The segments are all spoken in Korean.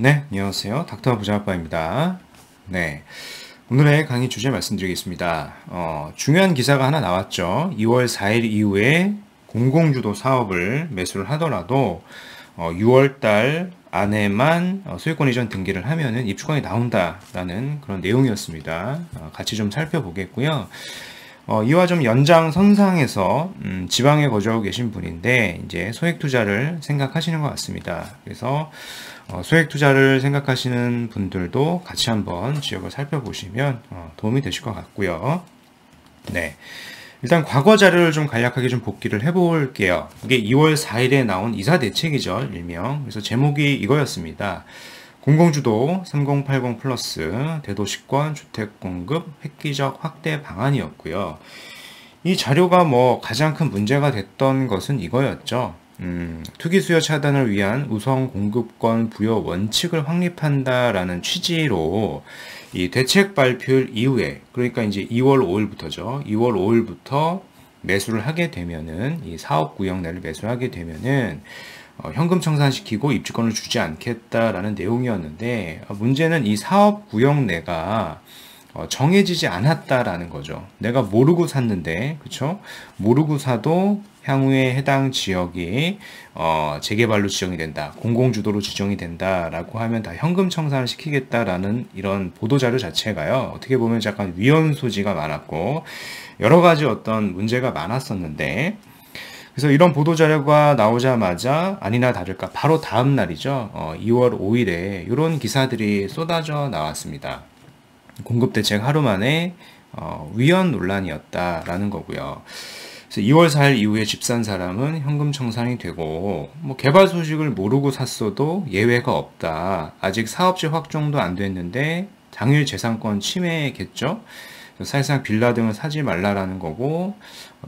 네, 안녕하세요. 닥터 부자아빠입니다. 네, 오늘의 강의 주제 말씀드리겠습니다. 중요한 기사가 하나 나왔죠. 2월 4일 이후에 공공주도 사업을 매수를 하더라도 6월 달 안에만 소유권 이전 등기를 하면은 입주권이 나온다라는 그런 내용이었습니다. 같이 좀 살펴보겠고요. 이와 좀 연장선상에서 지방에 거주하고 계신 분인데 이제 소액 투자를 생각하시는 것 같습니다. 그래서 소액 투자를 생각하시는 분들도 같이 한번 지역을 살펴보시면 도움이 되실 것 같고요. 네. 일단 과거 자료를 좀 간략하게 좀 복기를 해볼게요. 이게 2월 4일에 나온 이사대책이죠, 일명. 그래서 제목이 이거였습니다. 공공주도 3080 플러스 대도시권 주택공급 획기적 확대 방안이었고요. 이 자료가 가장 큰 문제가 됐던 것은 이거였죠. 투기 수요 차단을 위한 우선 공급권 부여 원칙을 확립한다라는 취지로 이 대책 발표일 이후에, 그러니까 이제 2월 5일부터죠. 2월 5일부터 매수를 하게 되면은, 이 사업 구역 내를 매수하게 되면은 현금 청산시키고 입주권을 주지 않겠다라는 내용이었는데, 문제는 이 사업 구역 내가 정해지지 않았다라는 거죠. 내가 모르고 샀는데, 그쵸? 모르고 사도 향후에 해당 지역이 재개발로 지정이 된다, 공공주도로 지정이 된다라고 하면 다 현금 청산을 시키겠다라는 이런 보도자료 자체가요, 어떻게 보면 약간 위헌 소지가 많았고 여러 가지 어떤 문제가 많았었는데, 그래서 이런 보도자료가 나오자마자 아니나 다를까 바로 다음 날이죠. 2월 5일에 이런 기사들이 쏟아져 나왔습니다. 공급대책 하루 만에 위헌 논란이었다라는 거고요. 그래서 2월 4일 이후에 집 산 사람은 현금 청산이 되고, 개발 소식을 모르고 샀어도 예외가 없다. 아직 사업지 확정도 안 됐는데 당일 재산권 침해겠죠. 사실상 빌라 등을 사지 말라라는 거고,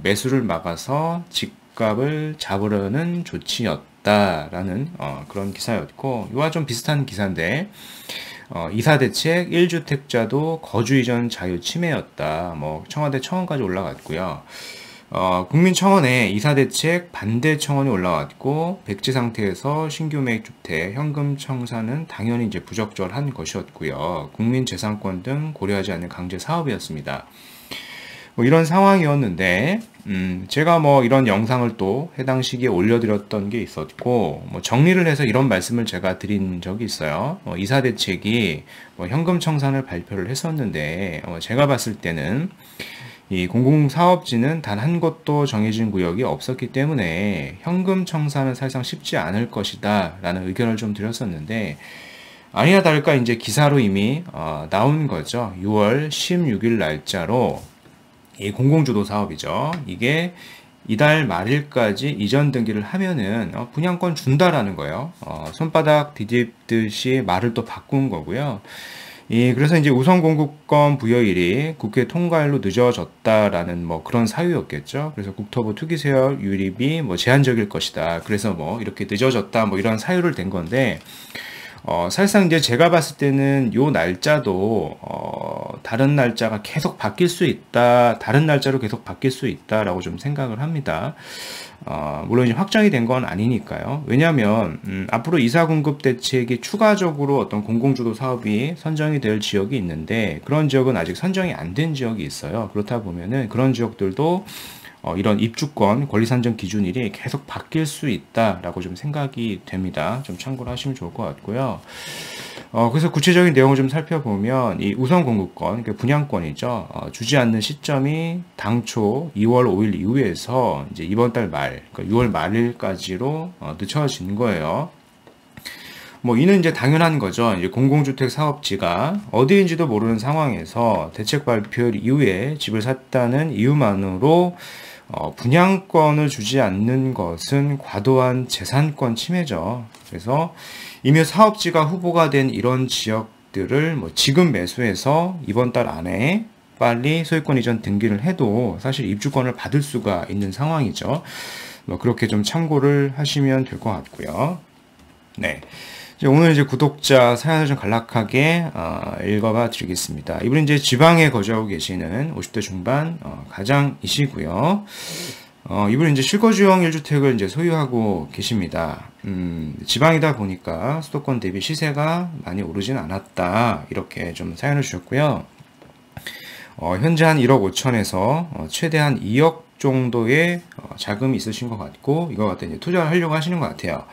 매수를 막아서 집값을 잡으려는 조치였다라는 그런 기사였고, 이와 좀 비슷한 기사인데, 이사대책 1주택자도 거주 이전 자유 침해였다. 청와대 청원까지 올라갔고요. 국민청원에 이사대책 반대 청원이 올라왔고, 백지 상태에서 신규 매입 주택 현금 청산은 당연히 이제 부적절한 것이었고요. 국민재산권 등 고려하지 않는 강제 사업이었습니다. 이런 상황이었는데, 제가 이런 영상을 또 해당 시기에 올려드렸던 게 있었고, 정리를 해서 이런 말씀을 제가 드린 적이 있어요. 이사대책이 현금 청산을 발표를 했었는데, 제가 봤을 때는 이 공공사업지는 단 한 곳도 정해진 구역이 없었기 때문에 현금 청산은 사실상 쉽지 않을 것이다 라는 의견을 좀 드렸었는데, 아니나 다를까 이제 기사로 이미 나온 거죠. 6월 16일 날짜로 이 공공주도 사업이죠. 이게 이달 말일까지 이전 등기를 하면은 분양권 준다라는 거예요. 손바닥 뒤집듯이 말을 또 바꾼 거고요. 그래서 이제 우선 공급권 부여일이 국회 통과일로 늦어졌다라는 그런 사유였겠죠. 그래서 국토부 투기세열 유입이 제한적일 것이다. 그래서 이렇게 늦어졌다 이런 사유를 댄 건데, 사실상 이제 제가 봤을 때는 요 날짜도 다른 날짜가 계속 바뀔 수 있다, 다른 날짜로 계속 바뀔 수 있다라고 좀 생각을 합니다. 물론 이제 확정이 된 건 아니니까요. 왜냐하면 앞으로 이사 공급 대책이 추가적으로 어떤 공공주도 사업이 선정이 될 지역이 있는데, 그런 지역은 아직 선정이 안 된 지역이 있어요. 그렇다 보면은 그런 지역들도 이런 입주권 권리 산정 기준일이 계속 바뀔 수 있다라고 좀 생각이 됩니다. 좀 참고를 하시면 좋을 것 같고요. 그래서 구체적인 내용을 좀 살펴보면, 이 우선 공급권, 그러니까 분양권이죠. 주지 않는 시점이 당초 2월 5일 이후에서 이제 이번 달 말, 그러니까 6월 말일까지로 늦춰진 거예요. 이는 이제 당연한 거죠. 이제 공공주택 사업지가 어디인지도 모르는 상황에서 대책 발표 이후에 집을 샀다는 이유만으로 분양권을 주지 않는 것은 과도한 재산권 침해죠. 그래서 이미 사업지가 후보가 된 이런 지역들을 지금 매수해서 이번 달 안에 빨리 소유권 이전 등기를 해도 사실 입주권을 받을 수가 있는 상황이죠. 그렇게 좀 참고를 하시면 될 것 같고요. 네. 오늘 이제 구독자 사연을 좀 간략하게 읽어봐 드리겠습니다. 이분은 이제 지방에 거주하고 계시는 50대 중반 가장이시고요. 이분은 이제 실거주형 1주택을 이제 소유하고 계십니다. 지방이다 보니까 수도권 대비 시세가 많이 오르진 않았다. 이렇게 좀 사연을 주셨고요. 현재 한 1억 5천에서 최대한 2억 정도의 자금이 있으신 것 같고, 이거 갖다 이제 투자를 하려고 하시는 것 같아요.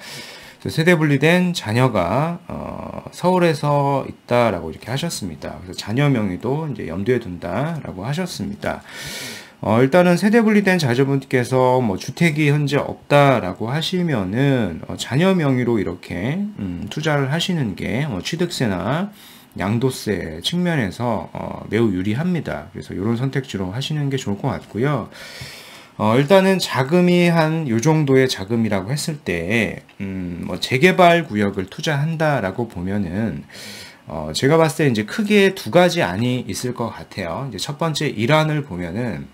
세대 분리된 자녀가 서울에서 있다라고 이렇게 하셨습니다. 그래서 자녀 명의도 이제 염두에 둔다라고 하셨습니다. 일단은 세대 분리된 자녀분께서 뭐 주택이 현재 없다라고 하시면은 자녀 명의로 이렇게 투자를 하시는 게 취득세나 양도세 측면에서 매우 유리합니다. 그래서 이런 선택지로 하시는 게 좋을 것 같고요. 일단은 자금이 한 요 정도의 자금이라고 했을 때, 뭐 재개발 구역을 투자한다라고 보면은, 제가 봤을 때 이제 크게 두 가지 안이 있을 것 같아요. 이제 첫 번째 일환을 보면은,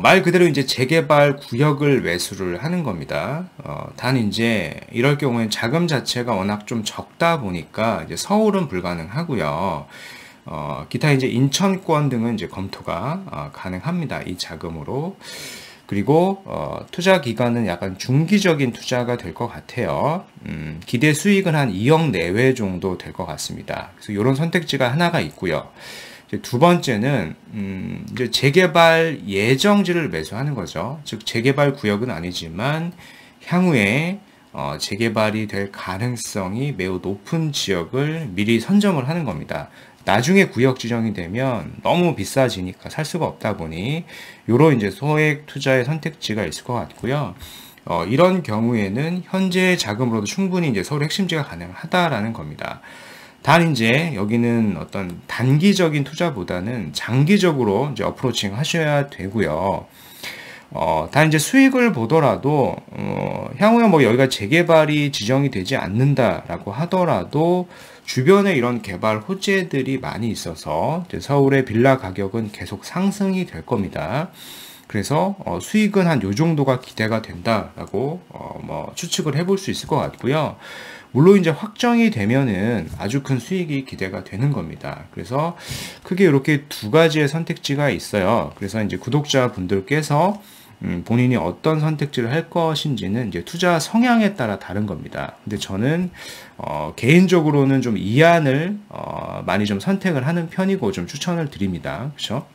말 그대로 이제 재개발 구역을 매수를 하는 겁니다. 단 이제 이럴 경우엔 자금 자체가 워낙 좀 적다 보니까 이제 서울은 불가능하고요. 기타 이제 인천권 등은 이제 검토가 가능합니다. 이 자금으로. 그리고 투자 기간은 약간 중기적인 투자가 될 것 같아요. 기대 수익은 한 2억 내외 정도 될 것 같습니다. 그래서 이런 선택지가 하나가 있고요. 이제 두 번째는 이제 재개발 예정지를 매수하는 거죠. 즉 재개발 구역은 아니지만 향후에 재개발이 될 가능성이 매우 높은 지역을 미리 선점을 하는 겁니다. 나중에 구역 지정이 되면 너무 비싸지니까 살 수가 없다 보니 요런 이제 소액 투자의 선택지가 있을 것 같고요. 이런 경우에는 현재 자금으로도 충분히 이제 서울 핵심지가 가능하다라는 겁니다. 단 이제 여기는 어떤 단기적인 투자보다는 장기적으로 이제 어프로칭 하셔야 되고요. 단 이제 수익을 보더라도 향후에 뭐 여기가 재개발이 지정이 되지 않는다라고 하더라도 주변에 이런 개발 호재들이 많이 있어서 이제 서울의 빌라 가격은 계속 상승이 될 겁니다. 그래서 수익은 한 요 정도가 기대가 된다라고 뭐 추측을 해볼 수 있을 것 같고요. 물론 이제 확정이 되면은 아주 큰 수익이 기대가 되는 겁니다. 그래서 크게 이렇게 두 가지의 선택지가 있어요. 그래서 이제 구독자분들께서 본인이 어떤 선택지를 할 것인지는 이제 투자 성향에 따라 다른 겁니다. 근데 저는 개인적으로는 좀 이안을 많이 좀 선택을 하는 편이고 좀 추천을 드립니다. 그렇죠?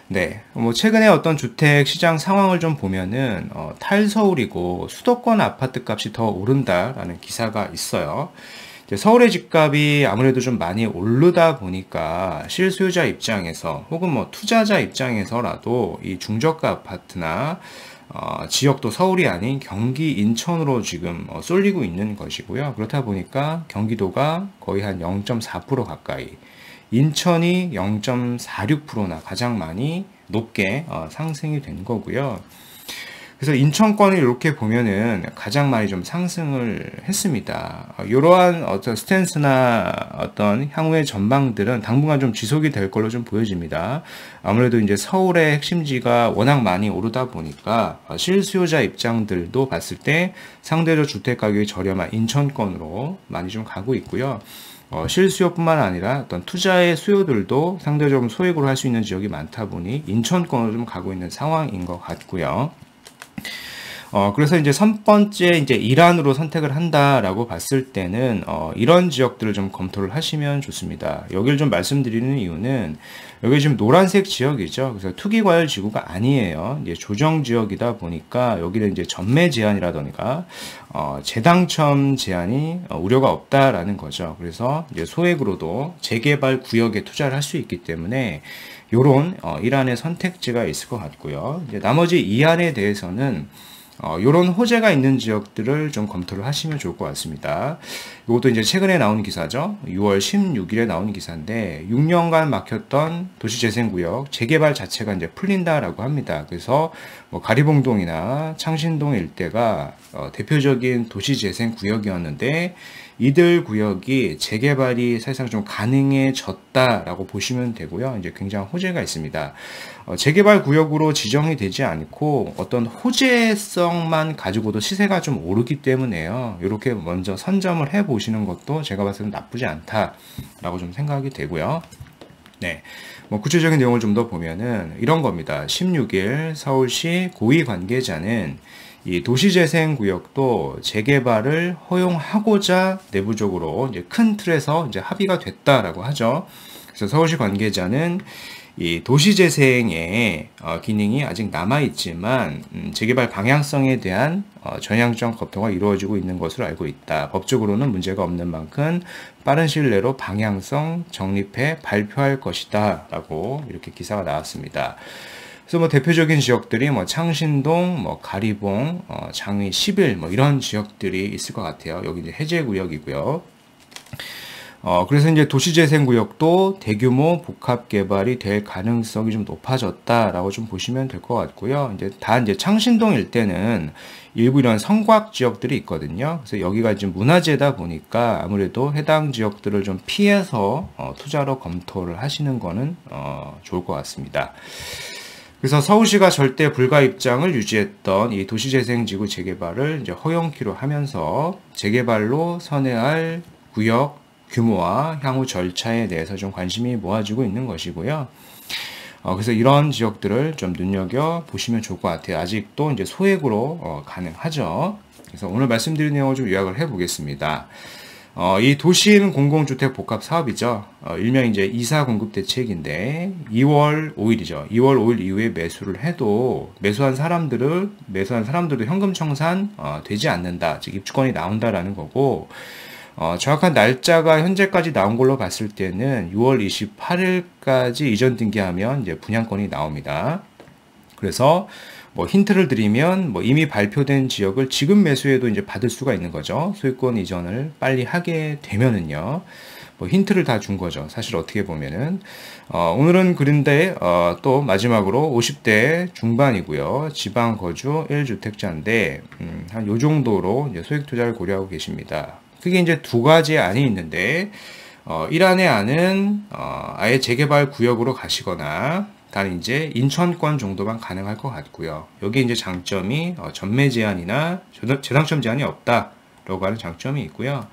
네, 뭐 최근에 어떤 주택 시장 상황을 좀 보면은 탈서울이고 수도권 아파트 값이 더 오른다라는 기사가 있어요. 이제 서울의 집값이 아무래도 좀 많이 오르다 보니까 실수요자 입장에서 혹은 뭐 투자자 입장에서라도 이 중저가 아파트나 지역도 서울이 아닌 경기 인천으로 지금 쏠리고 있는 것이고요. 그렇다 보니까 경기도가 거의 한 0.4% 가까이, 인천이 0.46%나 가장 많이 높게 상승이 된 거고요. 그래서 인천권을 이렇게 보면은 가장 많이 좀 상승을 했습니다. 이러한 어떤 스탠스나 어떤 향후의 전망들은 당분간 좀 지속이 될 걸로 좀 보여집니다. 아무래도 이제 서울의 핵심지가 워낙 많이 오르다 보니까 실수요자 입장들도 봤을 때 상대적 주택 가격이 저렴한 인천권으로 많이 좀 가고 있고요. 실수요뿐만 아니라 어떤 투자의 수요들도 상대적으로 소액으로 할 수 있는 지역이 많다 보니 인천권으로 좀 가고 있는 상황인 것 같고요. 그래서 이제 첫 번째 이제 일환으로 선택을 한다라고 봤을 때는 이런 지역들을 좀 검토를 하시면 좋습니다. 여기를 좀 말씀드리는 이유는 여기 지금 노란색 지역이죠. 그래서 투기과열 지구가 아니에요. 이제 조정 지역이다 보니까 여기는 이제 전매 제한이라던가 재당첨 제한이 우려가 없다라는 거죠. 그래서 이제 소액으로도 재개발 구역에 투자를 할 수 있기 때문에 요런 일환의 선택지가 있을 것 같고요. 이제 나머지 2안에 대해서는 요런 호재가 있는 지역들을 좀 검토를 하시면 좋을 것 같습니다. 이것도 이제 최근에 나온 기사죠. 6월 16일에 나온 기사인데 6년간 막혔던 도시재생구역 재개발 자체가 이제 풀린다라고 합니다. 그래서 뭐 가리봉동이나 창신동 일대가 대표적인 도시재생구역이었는데 이들 구역이 재개발이 사실상 좀 가능해졌다라고 보시면 되고요. 이제 굉장히 호재가 있습니다. 재개발 구역으로 지정이 되지 않고 어떤 호재성만 가지고도 시세가 좀 오르기 때문에요. 이렇게 먼저 선점을 해 보시는 것도 제가 봤을 때 나쁘지 않다라고 좀 생각이 되고요. 네. 뭐 구체적인 내용을 좀 더 보면은 이런 겁니다. 16일 서울시 고위 관계자는 이 도시재생구역도 재개발을 허용하고자 내부적으로 이제 큰 틀에서 이제 합의가 됐다라고 하죠. 그래서 서울시 관계자는 이 도시재생의 기능이 아직 남아있지만 재개발 방향성에 대한 전향적 검토가 이루어지고 있는 것으로 알고 있다. 법적으로는 문제가 없는 만큼 빠른 시일 내로 방향성 정립해 발표할 것이다 라고 이렇게 기사가 나왔습니다. 그래서 뭐 대표적인 지역들이 뭐 창신동, 뭐 가리봉, 장위 10일 뭐 이런 지역들이 있을 것 같아요. 여기 이제 해제구역이고요. 그래서 이제 도시재생구역도 대규모 복합 개발이 될 가능성이 좀 높아졌다라고 좀 보시면 될 것 같고요. 이제 창신동 일대는 일부 이런 성곽 지역들이 있거든요. 그래서 여기가 지금 문화재다 보니까 아무래도 해당 지역들을 좀 피해서 투자로 검토를 하시는 거는 좋을 것 같습니다. 그래서 서울시가 절대 불가 입장을 유지했던 이 도시재생지구 재개발을 이제 허용키로 하면서 재개발로 선회할 구역 규모와 향후 절차에 대해서 좀 관심이 모아지고 있는 것이고요. 그래서 이런 지역들을 좀 눈여겨 보시면 좋을 것 같아요. 아직도 이제 소액으로 가능하죠. 그래서 오늘 말씀드린 내용을 좀 요약을 해 보겠습니다. 이 도시인 공공주택 복합 사업이죠. 일명 이제 이사 공급 대책인데 2월 5일이죠. 2월 5일 이후에 매수를 해도 매수한 사람들도 현금 청산 되지 않는다. 즉 입주권이 나온다라는 거고. 정확한 날짜가 현재까지 나온 걸로 봤을 때는 6월 28일까지 이전 등기하면 이제 분양권이 나옵니다. 그래서 뭐 힌트를 드리면 뭐 이미 발표된 지역을 지금 매수해도 이제 받을 수가 있는 거죠. 소유권 이전을 빨리 하게 되면은요. 뭐 힌트를 다 준 거죠. 사실 어떻게 보면은 오늘은 그런데 또 마지막으로 50대 중반이고요. 지방 거주 1주택자인데 한 요 정도로 이제 소액 투자를 고려하고 계십니다. 그게 이제 두 가지 안이 있는데 1안의 안은 아예 재개발 구역으로 가시거나 단 이제 인천권 정도만 가능할 것 같고요. 여기 이제 장점이 전매 제한이나 재당첨 제한이 없다라고 하는 장점이 있고요.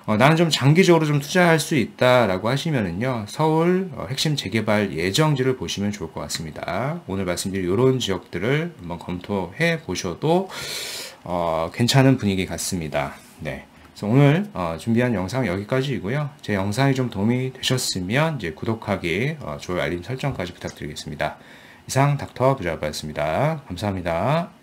나는 좀 장기적으로 좀 투자할 수 있다라고 하시면은요, 서울 핵심 재개발 예정지를 보시면 좋을 것 같습니다. 오늘 말씀드린 이런 지역들을 한번 검토해 보셔도 괜찮은 분위기 같습니다. 네. 그래서 오늘 준비한 영상 여기까지이고요. 제 영상이 좀 도움이 되셨으면 이제 구독하기, 좋아요, 알림 설정까지 부탁드리겠습니다. 이상 닥터 부자였습니다. 감사합니다.